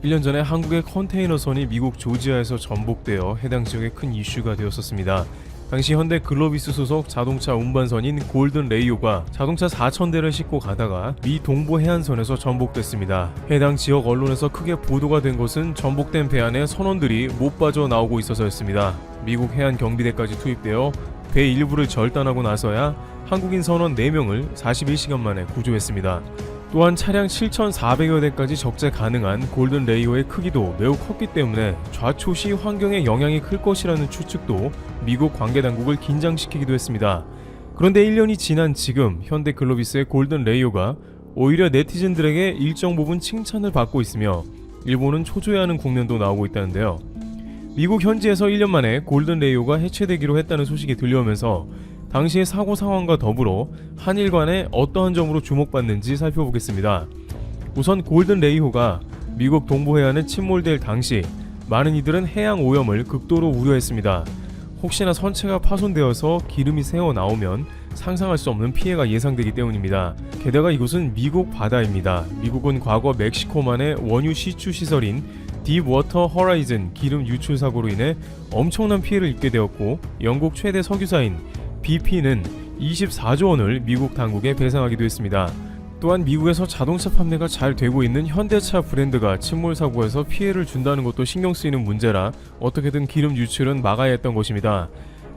1년 전에 한국의 컨테이너선이 미국 조지아에서 전복되어 해당 지역에 큰 이슈가 되었었습니다. 당시 현대 글로비스 소속 자동차 운반선인 골든 레이오가 자동차 4,000대를 싣고 가다가 미 동부 해안선에서 전복됐습니다. 해당 지역 언론에서 크게 보도가 된 것은 전복된 배 안에 선원들이 못 빠져 나오고 있어서였습니다. 미국 해안 경비대까지 투입되어 배 일부를 절단하고 나서야 한국인 선원 4명을 41시간 만에 구조했습니다. 또한 차량 7,400여 대까지 적재 가능한 골든 레이오의 크기도 매우 컸기 때문에 좌초시 환경에 영향이 클 것이라는 추측도 미국 관계당국을 긴장시키기도 했습니다. 그런데 1년이 지난 지금 현대 글로비스의 골든 레이오가 오히려 네티즌들에게 일정 부분 칭찬을 받고 있으며 일본은 초조해하는 국면도 나오고 있다는데요. 미국 현지에서 1년 만에 골든 레이오가 해체되기로 했다는 소식이 들려오면서 당시의 사고 상황과 더불어 한일 간에 어떠한 점으로 주목받는지 살펴보겠습니다. 우선 골든 레이오가 미국 동부 해안에 침몰될 당시 많은 이들은 해양 오염을 극도로 우려했습니다. 혹시나 선체가 파손되어서 기름이 새어나오면 상상할 수 없는 피해가 예상되기 때문입니다. 게다가 이곳은 미국 바다입니다. 미국은 과거 멕시코만의 원유 시추 시설인 딥워터 허라이즌 기름 유출 사고로 인해 엄청난 피해를 입게 되었고, 영국 최대 석유사인 BP는 24조 원을 미국 당국에 배상하기도 했습니다. 또한 미국에서 자동차 판매가 잘 되고 있는 현대차 브랜드가 침몰 사고에서 피해를 준다는 것도 신경 쓰이는 문제라 어떻게든 기름 유출은 막아야 했던 것입니다.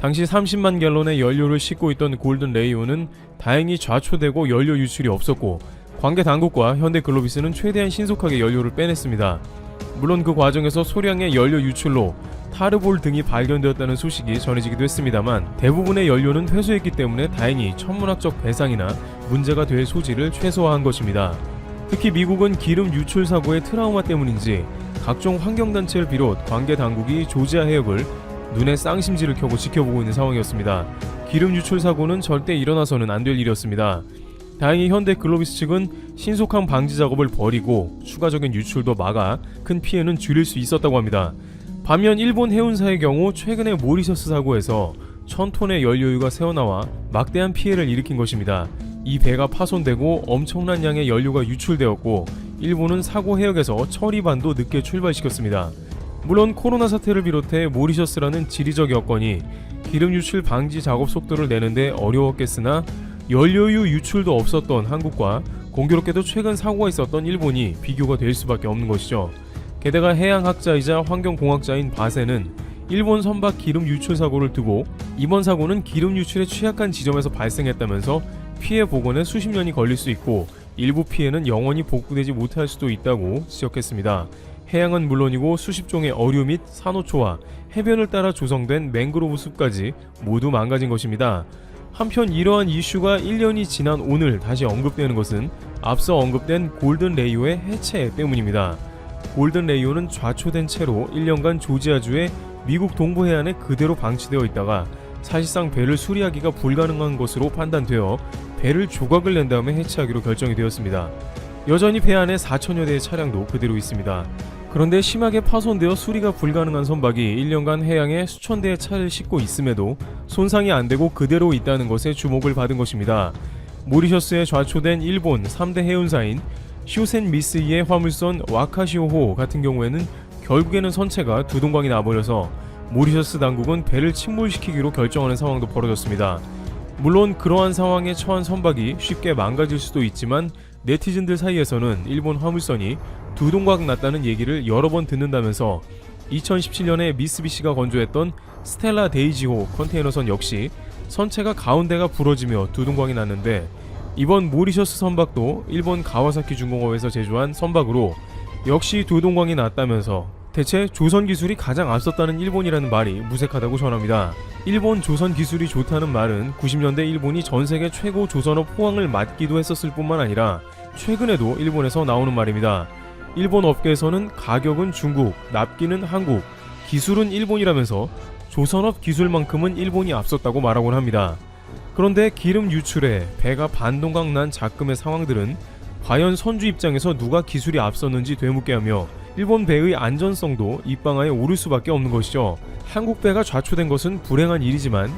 당시 30만 갤런의 연료를 싣고 있던 골든 레이오는 다행히 좌초되고 연료 유출이 없었고, 관계 당국과 현대 글로비스는 최대한 신속하게 연료를 빼냈습니다. 물론 그 과정에서 소량의 연료 유출로 타르볼 등이 발견되었다는 소식이 전해지기도 했습니다만, 대부분의 연료는 회수했기 때문에 다행히 천문학적 배상이나 문제가 될 소지를 최소화한 것입니다. 특히 미국은 기름 유출 사고의 트라우마 때문인지 각종 환경단체를 비롯 관계 당국이 조지아 해역을 눈에 쌍심지를 켜고 지켜보고 있는 상황이었습니다. 기름 유출 사고는 절대 일어나서는 안 될 일이었습니다. 다행히 현대 글로비스 측은 신속한 방지 작업을 벌이고 추가적인 유출도 막아 큰 피해는 줄일 수 있었다고 합니다. 반면 일본 해운사의 경우 최근에 모리셔스 사고에서 1,000톤의 연료유가 새어나와 막대한 피해를 일으킨 것입니다. 이 배가 파손되고 엄청난 양의 연료가 유출되었고, 일본은 사고 해역에서 처리반도 늦게 출발시켰습니다. 물론 코로나 사태를 비롯해 모리셔스라는 지리적 여건이 기름 유출 방지 작업 속도를 내는데 어려웠겠으나, 연료유 유출도 없었던 한국과 공교롭게도 최근 사고가 있었던 일본이 비교가 될 수밖에 없는 것이죠. 게다가 해양학자이자 환경공학자인 바세는 일본 선박 기름 유출 사고를 두고 이번 사고는 기름 유출에 취약한 지점에서 발생했다면서 피해 복원에 수십 년이 걸릴 수 있고 일부 피해는 영원히 복구되지 못할 수도 있다고 지적했습니다. 해양은 물론이고 수십 종의 어류 및 산호초와 해변을 따라 조성된 맹그로브 숲까지 모두 망가진 것입니다. 한편 이러한 이슈가 1년이 지난 오늘 다시 언급되는 것은 앞서 언급된 골든 레이오의 해체 때문입니다. 골든 레이오는 좌초된 채로 1년간 조지아주의 미국 동부 해안에 그대로 방치되어 있다가 사실상 배를 수리하기가 불가능한 것으로 판단되어 배를 조각을 낸 다음에 해체하기로 결정이 되었습니다. 여전히 배 안에 4천여 대의 차량도 그대로 있습니다. 그런데 심하게 파손되어 수리가 불가능한 선박이 1년간 해양에 수천 대의 차를 싣고 있음에도 손상이 안 되고 그대로 있다는 것에 주목을 받은 것입니다. 모리셔스에 좌초된 일본 3대 해운사인 쇼센 미쓰이의 화물선 와카시오호 같은 경우에는 결국에는 선체가 두동강이 나버려서 모리셔스 당국은 배를 침몰시키기로 결정하는 상황도 벌어졌습니다. 물론 그러한 상황에 처한 선박이 쉽게 망가질 수도 있지만, 네티즌들 사이에서는 일본 화물선이 두동강 났다는 얘기를 여러 번 듣는다면서 2017년에 미쓰비시가 건조했던 스텔라 데이지호 컨테이너선 역시 선체가 가운데가 부러지며 두동강이 났는데, 이번 모리셔스 선박도 일본 가와사키 중공업에서 제조한 선박으로 역시 두동강이 났다면서 대체 조선 기술이 가장 앞섰다는 일본이라는 말이 무색하다고 전합니다. 일본 조선 기술이 좋다는 말은 90년대 일본이 전세계 최고 조선업 호황을 맞기도 했었을 뿐만 아니라 최근에도 일본에서 나오는 말입니다. 일본 업계에서는 가격은 중국, 납기는 한국, 기술은 일본이라면서 조선업 기술만큼은 일본이 앞섰다고 말하곤 합니다. 그런데 기름 유출에 배가 반동강 난 작금의 상황들은 과연 선주 입장에서 누가 기술이 앞섰는지 되묻게 하며 일본 배의 안전성도 입방아에 오를 수밖에 없는 것이죠. 한국 배가 좌초된 것은 불행한 일이지만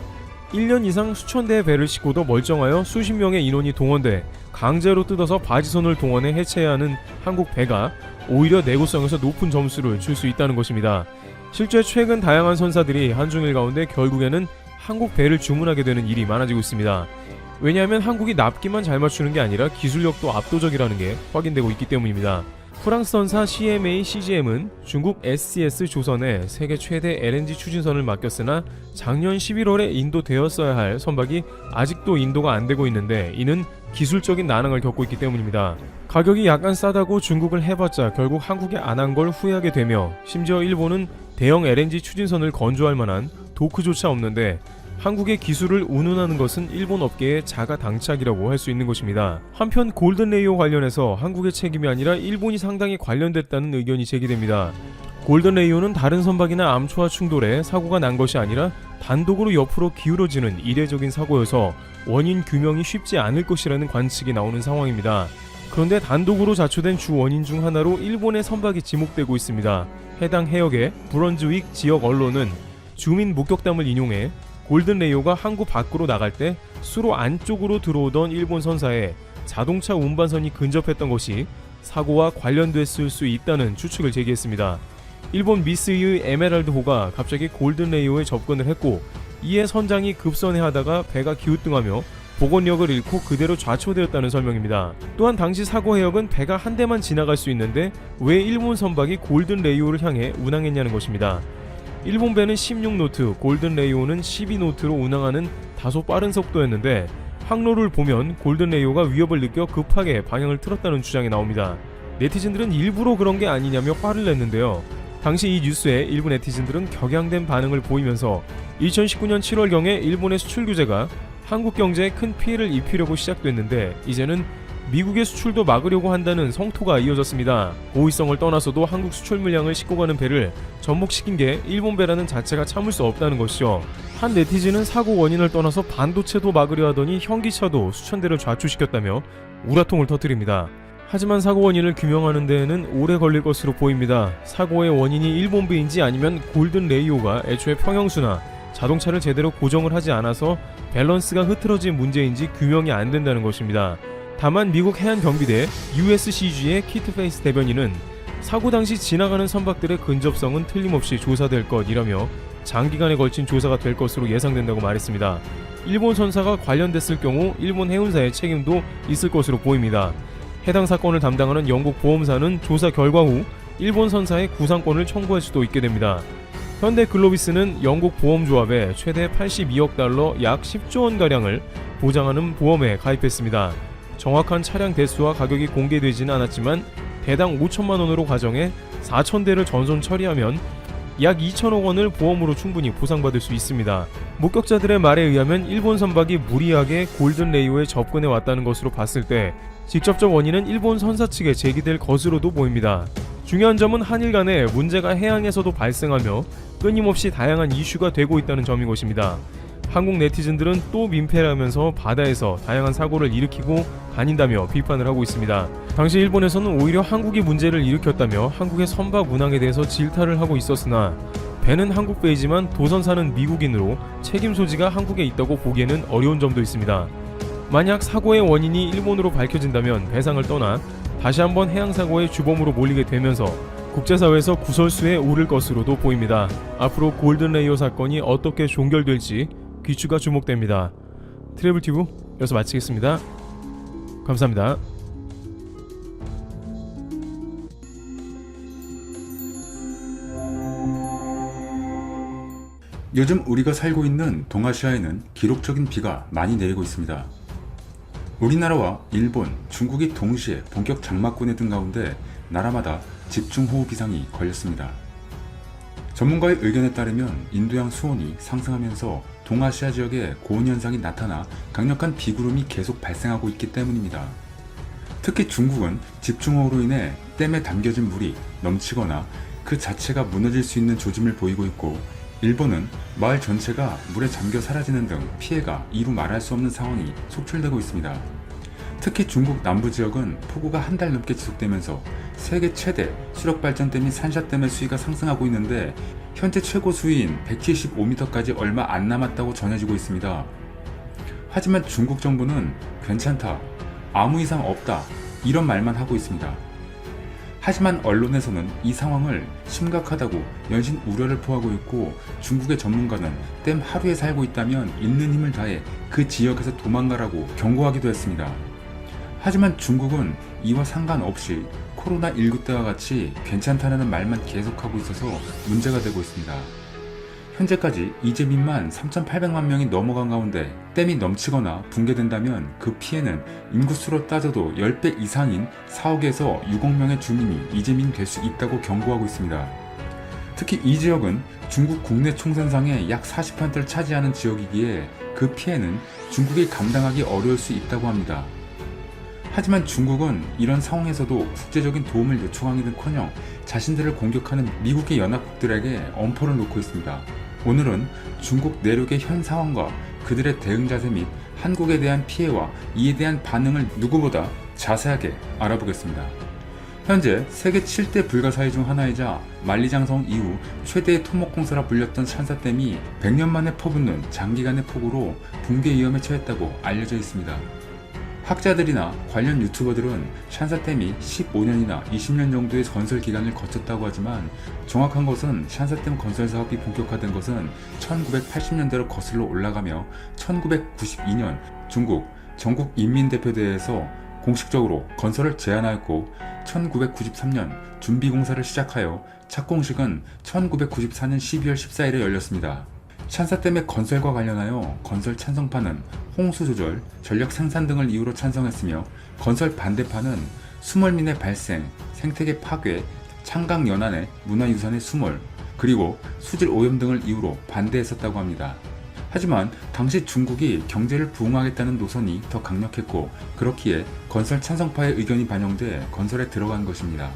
1년 이상 수천 대의 배를 싣고도 멀쩡하여 수십 명의 인원이 동원돼 강제로 뜯어서 바지선을 동원해 해체해야 하는 한국 배가 오히려 내구성에서 높은 점수를 줄 수 있다는 것입니다. 실제 최근 다양한 선사들이 한중일 가운데 결국에는 한국 배를 주문하게 되는 일이 많아지고 있습니다. 왜냐하면 한국이 납기만 잘 맞추는 게 아니라 기술력도 압도적이라는 게 확인되고 있기 때문입니다. 프랑스 선사 CMA CGM은 중국 SCS 조선에 세계 최대 LNG 추진선을 맡겼으나 작년 11월에 인도되었어야 할 선박이 아직도 인도가 안 되고 있는데 이는 기술적인 난항을 겪고 있기 때문입니다. 가격이 약간 싸다고 중국을 해봤자 결국 한국에 안 한 걸 후회하게 되며 심지어 일본은 대형 LNG 추진선을 건조할 만한 도크조차 없는데 한국의 기술을 운운하는 것은 일본 업계의 자가당착이라고 할 수 있는 것입니다. 한편 골든레이오 관련해서 한국의 책임이 아니라 일본이 상당히 관련됐다는 의견이 제기됩니다. 골든레이오는 다른 선박이나 암초와 충돌해 사고가 난 것이 아니라 단독으로 옆으로 기울어지는 이례적인 사고여서 원인 규명이 쉽지 않을 것이라는 관측이 나오는 상황입니다. 그런데 단독으로 자초된 주 원인 중 하나로 일본의 선박이 지목되고 있습니다. 해당 해역의 브런즈윅 지역 언론은 주민 목격담을 인용해 골든레이오가 항구 밖으로 나갈 때 수로 안쪽으로 들어오던 일본 선사에 자동차 운반선이 근접했던 것이 사고와 관련됐을 수 있다는 추측을 제기했습니다. 일본 미쓰이의 에메랄드호가 갑자기 골든레이오에 접근을 했고 이에 선장이 급선회하다가 배가 기우뚱하며 복원력을 잃고 그대로 좌초되었다는 설명입니다. 또한 당시 사고 해역은 배가 한 대만 지나갈 수 있는데 왜 일본 선박이 골든레이오를 향해 운항했냐는 것입니다. 일본 배는 16노트, 골든레이오는 12노트로 운항하는 다소 빠른 속도였는데 항로를 보면 골든레이오가 위협을 느껴 급하게 방향을 틀었다는 주장이 나옵니다. 네티즌들은 일부러 그런 게 아니냐며 화를 냈는데요. 당시 이 뉴스에 일부 네티즌들은 격양된 반응을 보이면서 2019년 7월경에 일본의 수출 규제가 한국 경제에 큰 피해를 입히려고 시작됐는데 이제는 미국의 수출도 막으려고 한다는 성토가 이어졌습니다. 고의성을 떠나서도 한국 수출 물량을 싣고 가는 배를 접목시킨 게 일본 배라는 자체가 참을 수 없다는 것이죠. 한 네티즌은 사고 원인을 떠나서 반도체도 막으려 하더니 현기차도 수천 대를 좌초시켰다며 우라통을 터뜨립니다. 하지만 사고 원인을 규명하는 데에는 오래 걸릴 것으로 보입니다. 사고의 원인이 일본 배인지 아니면 골든레이오가 애초에 평형수나 자동차를 제대로 고정을 하지 않아서 밸런스가 흐트러진 문제인지 규명이 안 된다는 것입니다. 다만 미국 해안경비대 USCG의 키트 페이스 대변인은 사고 당시 지나가는 선박들의 근접성은 틀림없이 조사될 것이라며 장기간에 걸친 조사가 될 것으로 예상된다고 말했습니다. 일본 선사가 관련됐을 경우 일본 해운사의 책임도 있을 것으로 보입니다. 해당 사건을 담당하는 영국 보험사는 조사 결과 후 일본 선사의 구상권을 청구할 수도 있게 됩니다. 현대 글로비스는 영국 보험조합에 최대 82억 달러 약 10조 원가량을 보장하는 보험에 가입했습니다. 정확한 차량 대수와 가격이 공개되지는 않았지만 대당 5천만 원으로 가정해 4,000대를 전손 처리하면 약 2천억 원을 보험으로 충분히 보상받을 수 있습니다. 목격자들의 말에 의하면 일본 선박이 무리하게 골든레이오에 접근해 왔다는 것으로 봤을 때 직접적 원인은 일본 선사 측에 제기될 것으로도 보입니다. 중요한 점은 한일 간에 문제가 해양에서도 발생하며 끊임없이 다양한 이슈가 되고 있다는 점인 것입니다. 한국 네티즌들은 또 민폐를 하면서 바다에서 다양한 사고를 일으키고 다닌다며 비판을 하고 있습니다. 당시 일본에서는 오히려 한국이 문제를 일으켰다며 한국의 선박 운항에 대해서 질타를 하고 있었으나 배는 한국 배이지만 도선사는 미국인으로 책임 소지가 한국에 있다고 보기에는 어려운 점도 있습니다. 만약 사고의 원인이 일본으로 밝혀진다면 배상을 떠나 다시 한번 해양사고의 주범으로 몰리게 되면서 국제사회에서 구설수에 오를 것으로도 보입니다. 앞으로 골든레이오 사건이 어떻게 종결될지 귀추가 주목됩니다. 트래블튜브 여기서 마치겠습니다. 감사합니다. 요즘 우리가 살고 있는 동아시아에는 기록적인 비가 많이 내리고 있습니다. 우리나라와 일본, 중국이 동시에 본격 장마권에 든 가운데 나라마다 집중호우 비상이 걸렸습니다. 전문가의 의견에 따르면 인도양 수온이 상승하면서 동아시아 지역에 고온현상이 나타나 강력한 비구름이 계속 발생하고 있기 때문입니다. 특히 중국은 집중호우로 인해 댐에 담겨진 물이 넘치거나 그 자체가 무너질 수 있는 조짐을 보이고 있고, 일본은 마을 전체가 물에 잠겨 사라지는 등 피해가 이루 말할 수 없는 상황이 속출되고 있습니다. 특히 중국 남부 지역은 폭우가 한 달 넘게 지속되면서 세계 최대 수력발전댐인 산샤댐의 수위가 상승하고 있는데 현재 최고 수위인 175m까지 얼마 안 남았다고 전해지고 있습니다. 하지만 중국 정부는 괜찮다, 아무 이상 없다, 이런 말만 하고 있습니다. 하지만 언론에서는 이 상황을 심각하다고 연신 우려를 표하고 있고, 중국의 전문가는 댐 하류에 살고 있다면 있는 힘을 다해 그 지역에서 도망가라고 경고하기도 했습니다. 하지만 중국은 이와 상관없이 코로나19 때와 같이 괜찮다는 말만 계속하고 있어서 문제가 되고 있습니다. 현재까지 이재민만 3,800만 명이 넘어간 가운데 댐이 넘치거나 붕괴된다면 그 피해는 인구수로 따져도 10배 이상인 4억에서 6억 명의 주민이 이재민이 될 수 있다고 경고하고 있습니다. 특히 이 지역은 중국 국내 총생산의 약 40%를 차지하는 지역이기에 그 피해는 중국이 감당하기 어려울 수 있다고 합니다. 하지만 중국은 이런 상황에서도 국제적인 도움을 요청하기는커녕 자신들을 공격하는 미국의 연합국들에게 엄포를 놓고 있습니다. 오늘은 중국 내륙의 현 상황과 그들의 대응 자세 및 한국에 대한 피해와 이에 대한 반응을 누구보다 자세하게 알아보겠습니다. 현재 세계 7대 불가사의 중 하나이자 만리장성 이후 최대의 토목공사라 불렸던 샨사댐이 100년 만에 퍼붓는 장기간의 폭우로 붕괴 위험에 처했다고 알려져 있습니다. 학자들이나 관련 유튜버들은 샨사댐이 15년이나 20년 정도의 건설 기간을 거쳤다고 하지만, 정확한 것은 샨사댐 건설 사업이 본격화된 것은 1980년대로 거슬러 올라가며 1992년 중국 전국인민대표대회에서 공식적으로 건설을 제안하였고, 1993년 준비공사를 시작하여 착공식은 1994년 12월 14일에 열렸습니다. 샨사댐의 건설과 관련하여 건설 찬성파는 홍수 조절, 전력 생산 등을 이유로 찬성했으며, 건설 반대파는 수몰민의 발생, 생태계 파괴, 창강 연안의 문화유산의 수몰, 그리고 수질 오염 등을 이유로 반대했었다고 합니다. 하지만 당시 중국이 경제를 부흥하겠다는 노선이 더 강력했고, 그렇기에 건설 찬성파의 의견이 반영돼 건설에 들어간 것입니다.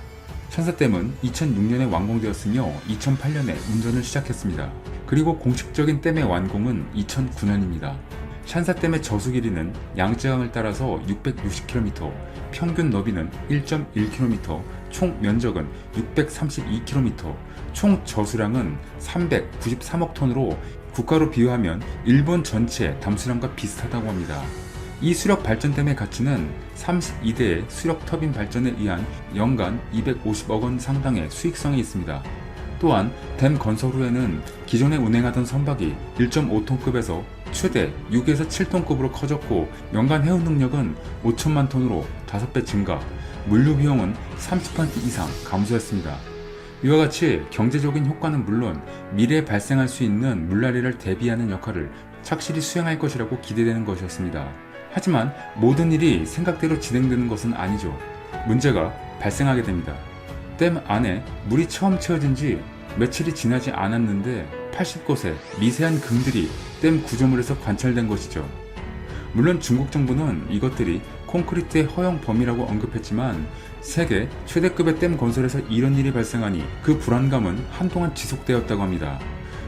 샨사댐은 2006년에 완공되었으며 2008년에 운전을 시작했습니다. 그리고 공식적인 댐의 완공은 2009년입니다. 샨사댐의 저수 길이는 양쯔강을 따라서 660km, 평균 너비는 1.1km, 총 면적은 632km, 총 저수량은 393억 톤으로 국가로 비유하면 일본 전체 담수량과 비슷하다고 합니다. 이 수력 발전댐의 가치는 32대의 수력 터빈 발전에 의한 연간 250억 원 상당의 수익성이 있습니다. 또한 댐 건설 후에는 기존에 운행하던 선박이 1.5톤급에서 최대 6에서 7톤급으로 커졌고, 연간 해운 능력은 5천만 톤으로 5배 증가, 물류 비용은 30% 이상 감소했습니다. 이와 같이 경제적인 효과는 물론 미래에 발생할 수 있는 물난리를 대비하는 역할을 착실히 수행할 것이라고 기대되는 것이었습니다. 하지만 모든 일이 생각대로 진행되는 것은 아니죠. 문제가 발생하게 됩니다. 댐 안에 물이 처음 채워진 지 며칠이 지나지 않았는데 80곳의 미세한 금들이 댐 구조물에서 관찰된 것이죠. 물론 중국 정부는 이것들이 콘크리트의 허용 범위라고 언급했지만, 세계 최대급의 댐 건설에서 이런 일이 발생하니 그 불안감은 한동안 지속되었다고 합니다.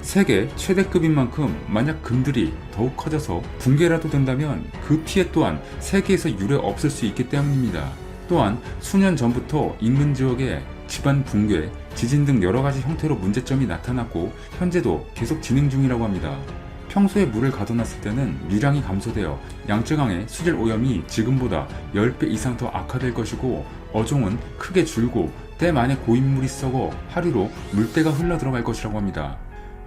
세계 최대급인 만큼 만약 금들이 더욱 커져서 붕괴라도 된다면 그 피해 또한 세계에서 유례 없을 수 있기 때문입니다. 또한 수년 전부터 인근 지역에 집안 붕괴, 지진 등 여러가지 형태로 문제점이 나타났고 현재도 계속 진행 중이라고 합니다. 평소에 물을 가둬놨을 때는 유량이 감소되어 양쯔강의 수질 오염이 지금보다 10배 이상 더 악화될 것이고, 어종은 크게 줄고 댐 안에 고인물이 썩어 하류로 물때가 흘러 들어갈 것이라고 합니다.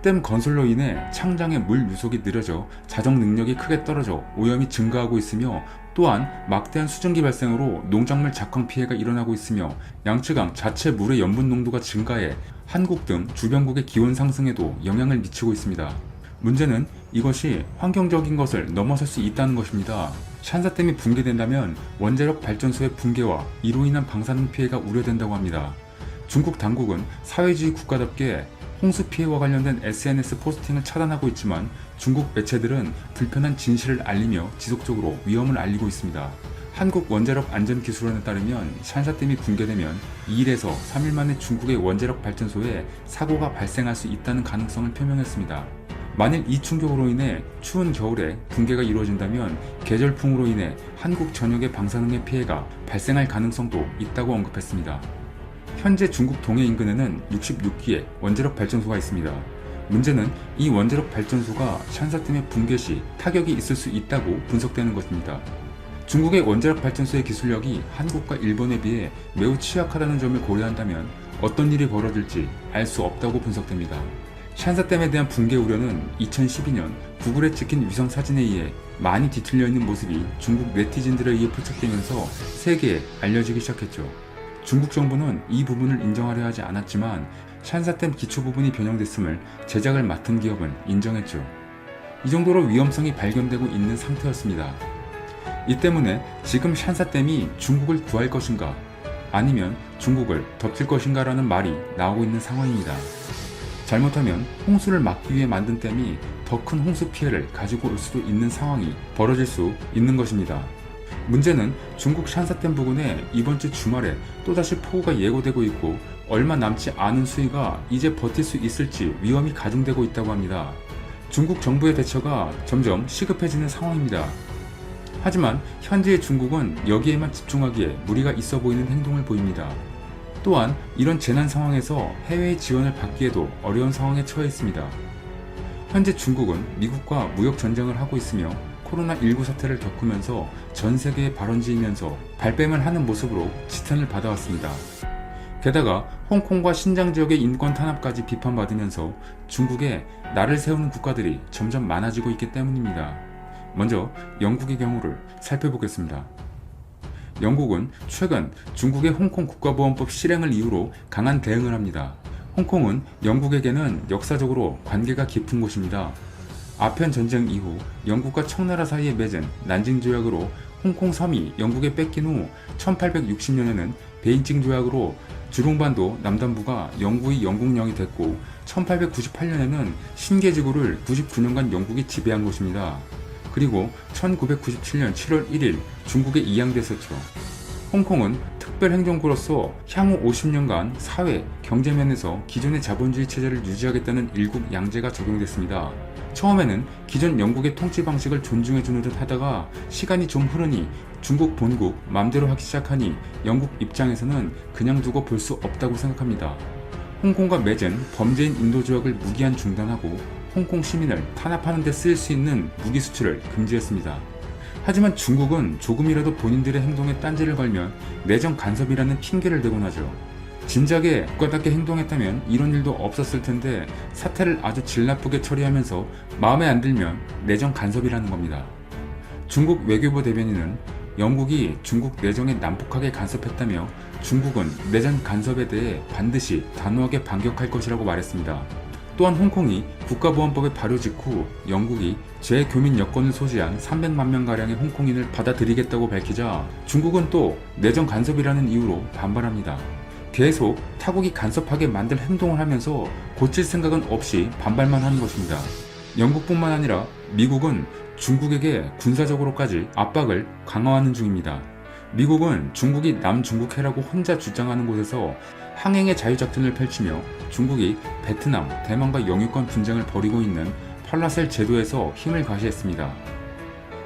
댐 건설로 인해 창장의 물 유속이 느려져 자정 능력이 크게 떨어져 오염이 증가하고 있으며, 또한 막대한 수증기 발생으로 농작물 작황 피해가 일어나고 있으며, 양쯔강 자체 물의 염분 농도가 증가해 한국 등 주변국의 기온 상승에도 영향을 미치고 있습니다. 문제는 이것이 환경적인 것을 넘어설 수 있다는 것입니다. 샨사댐이 붕괴된다면 원자력 발전소의 붕괴와 이로 인한 방사능 피해가 우려된다고 합니다. 중국 당국은 사회주의 국가답게 홍수 피해와 관련된 SNS 포스팅을 차단하고 있지만, 중국 매체들은 불편한 진실을 알리며 지속적으로 위험을 알리고 있습니다. 한국 원자력 안전기술원에 따르면 샨사댐이 붕괴되면 2일에서 3일 만에 중국의 원자력 발전소에 사고가 발생할 수 있다는 가능성을 표명했습니다. 만일 이 충격으로 인해 추운 겨울에 붕괴가 이루어진다면 계절풍으로 인해 한국 전역의 방사능의 피해가 발생할 가능성도 있다고 언급했습니다. 현재 중국 동해 인근에는 66기의 원자력 발전소가 있습니다. 문제는 이 원자력 발전소가 샨사댐의 붕괴 시 타격이 있을 수 있다고 분석되는 것입니다. 중국의 원자력 발전소의 기술력이 한국과 일본에 비해 매우 취약하다는 점을 고려한다면 어떤 일이 벌어질지 알 수 없다고 분석됩니다. 샨사댐에 대한 붕괴 우려는 2012년 구글에 찍힌 위성 사진에 의해 많이 뒤틀려 있는 모습이 중국 네티즌들에 의해 포착되면서 세계에 알려지기 시작했죠. 중국 정부는 이 부분을 인정하려 하지 않았지만 샨사댐 기초 부분이 변형됐음을 제작을 맡은 기업은 인정했죠. 이 정도로 위험성이 발견되고 있는 상태였습니다. 이 때문에 지금 샨사댐이 중국을 구할 것인가 아니면 중국을 덮칠 것인가 라는 말이 나오고 있는 상황입니다. 잘못하면 홍수를 막기 위해 만든 댐이 더 큰 홍수 피해를 가지고 올 수도 있는 상황이 벌어질 수 있는 것입니다. 문제는 중국 샨사댐 부근에 이번 주 주말에 또다시 폭우가 예고되고 있고 얼마 남지 않은 수위가 이제 버틸 수 있을지 위험이 가중되고 있다고 합니다. 중국 정부의 대처가 점점 시급해지는 상황입니다. 하지만 현재의 중국은 여기에만 집중하기에 무리가 있어 보이는 행동을 보입니다. 또한 이런 재난 상황에서 해외의 지원을 받기에도 어려운 상황에 처해 있습니다. 현재 중국은 미국과 무역 전쟁을 하고 있으며 코로나19 사태를 겪으면서 전 세계에 발원지이면서 발뺌을 하는 모습으로 지탄을 받아왔습니다. 게다가 홍콩과 신장 지역의 인권 탄압까지 비판받으면서 중국에 날을 세우는 국가들이 점점 많아지고 있기 때문입니다. 먼저 영국의 경우를 살펴보겠습니다. 영국은 최근 중국의 홍콩 국가보안법 실행을 이유로 강한 대응을 합니다. 홍콩은 영국에게는 역사적으로 관계가 깊은 곳입니다. 아편 전쟁 이후 영국과 청나라 사이에 맺은 난징 조약으로 홍콩 섬이 영국에 뺏긴 후 1860년에는 베이징 조약으로 주롱반도 남단부가 영구히 영국령이 됐고 1898년에는 신계지구를 99년간 영국이 지배한 것입니다. 그리고 1997년 7월 1일 중국에 이양됐었죠. 홍콩은 특별행정구로서 향후 50년간 사회, 경제면에서 기존의 자본주의 체제를 유지하겠다는 일국 양제가 적용됐습니다. 처음에는 기존 영국의 통치 방식을 존중해주는 듯 하다가 시간이 좀 흐르니 중국 본국 맘대로 하기 시작하니 영국 입장에서는 그냥 두고 볼 수 없다고 생각합니다. 홍콩과 맺은 범죄인 인도조약을 무기한 중단하고 홍콩 시민을 탄압하는 데 쓰일 수 있는 무기 수출을 금지했습니다. 하지만 중국은 조금이라도 본인들의 행동에 딴지를 걸면 내정 간섭이라는 핑계를 대곤 하죠. 진작에 국가답게 행동했다면 이런 일도 없었을 텐데 사태를 아주 질나쁘게 처리하면서 마음에 안 들면 내정 간섭이라는 겁니다. 중국 외교부 대변인은 영국이 중국 내정에 난폭하게 간섭했다며 중국은 내정 간섭에 대해 반드시 단호하게 반격할 것이라고 말했습니다. 또한 홍콩이 국가보안법의 발효 직후 영국이 재교민 여권을 소지한 300만 명가량의 홍콩인을 받아들이겠다고 밝히자 중국은 또 내정 간섭이라는 이유로 반발합니다. 계속 타국이 간섭하게 만들 행동을 하면서 고칠 생각은 없이 반발만 하는 것입니다. 영국뿐만 아니라 미국은 중국에게 군사적으로까지 압박을 강화하는 중입니다. 미국은 중국이 남중국해라고 혼자 주장하는 곳에서 항행의 자유작전을 펼치며 중국이 베트남, 대만과 영유권 분쟁을 벌이고 있는 팔라셀 제도에서 힘을 과시했습니다.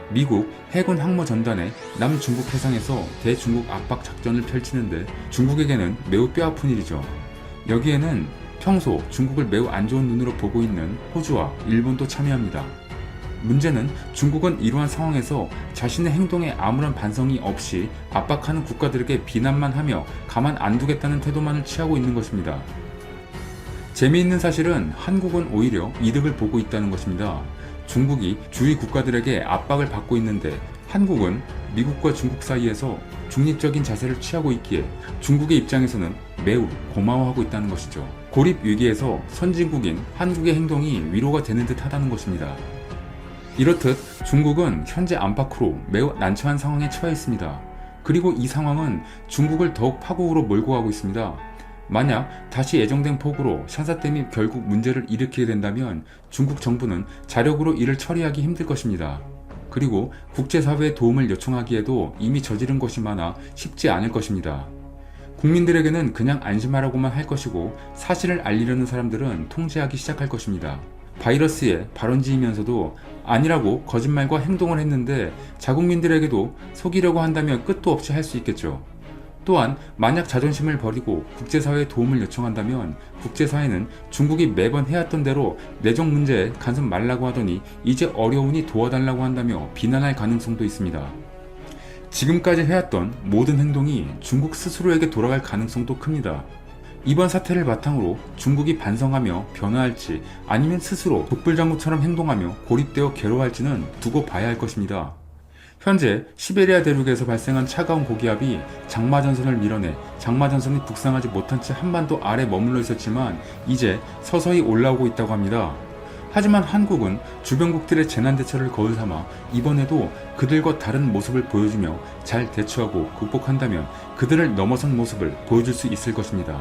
미국 해군 항모전단에 남중국 해상에서 대중국 압박 작전을 펼치는데 중국에게는 매우 뼈아픈 일이죠. 여기에는 평소 중국을 매우 안 좋은 눈으로 보고 있는 호주와 일본도 참여합니다. 문제는 중국은 이러한 상황에서 자신의 행동에 아무런 반성이 없이 압박하는 국가들에게 비난만 하며 가만 안 두겠다는 태도만을 취하고 있는 것입니다. 재미있는 사실은 한국은 오히려 이득을 보고 있다는 것입니다. 중국이 주위 국가들에게 압박을 받고 있는데 한국은 미국과 중국 사이에서 중립적인 자세를 취하고 있기에 중국의 입장에서는 매우 고마워하고 있다는 것이죠. 고립 위기에서 선진국인 한국의 행동이 위로가 되는 듯 하다는 것입니다. 이렇듯 중국은 현재 안팎으로 매우 난처한 상황에 처해 있습니다. 그리고 이 상황은 중국을 더욱 파국으로 몰고 가고 있습니다. 만약 다시 예정된 폭우로 샨사댐이 결국 문제를 일으키게 된다면 중국 정부는 자력으로 이를 처리하기 힘들 것입니다. 그리고 국제사회의 도움을 요청하기에도 이미 저지른 것이 많아 쉽지 않을 것입니다. 국민들에게는 그냥 안심하라고만 할 것이고 사실을 알리려는 사람들은 통제하기 시작할 것입니다. 바이러스의 발원지이면서도 아니라고 거짓말과 행동을 했는데 자국민들에게도 속이려고 한다면 끝도 없이 할 수 있겠죠. 또한 만약 자존심을 버리고 국제사회에 도움을 요청한다면 국제사회는 중국이 매번 해왔던 대로 내정 문제에 간섭 말라고 하더니 이제 어려우니 도와달라고 한다며 비난할 가능성도 있습니다. 지금까지 해왔던 모든 행동이 중국 스스로에게 돌아갈 가능성도 큽니다. 이번 사태를 바탕으로 중국이 반성하며 변화할지 아니면 스스로 독불장군처럼 행동하며 고립되어 괴로워할지는 두고 봐야 할 것입니다. 현재 시베리아 대륙에서 발생한 차가운 고기압이 장마전선을 밀어내 장마전선이 북상하지 못한 채 한반도 아래 머물러 있었지만 이제 서서히 올라오고 있다고 합니다. 하지만 한국은 주변국들의 재난 대처를 거울 삼아 이번에도 그들과 다른 모습을 보여주며 잘 대처하고 극복한다면 그들을 넘어선 모습을 보여줄 수 있을 것입니다.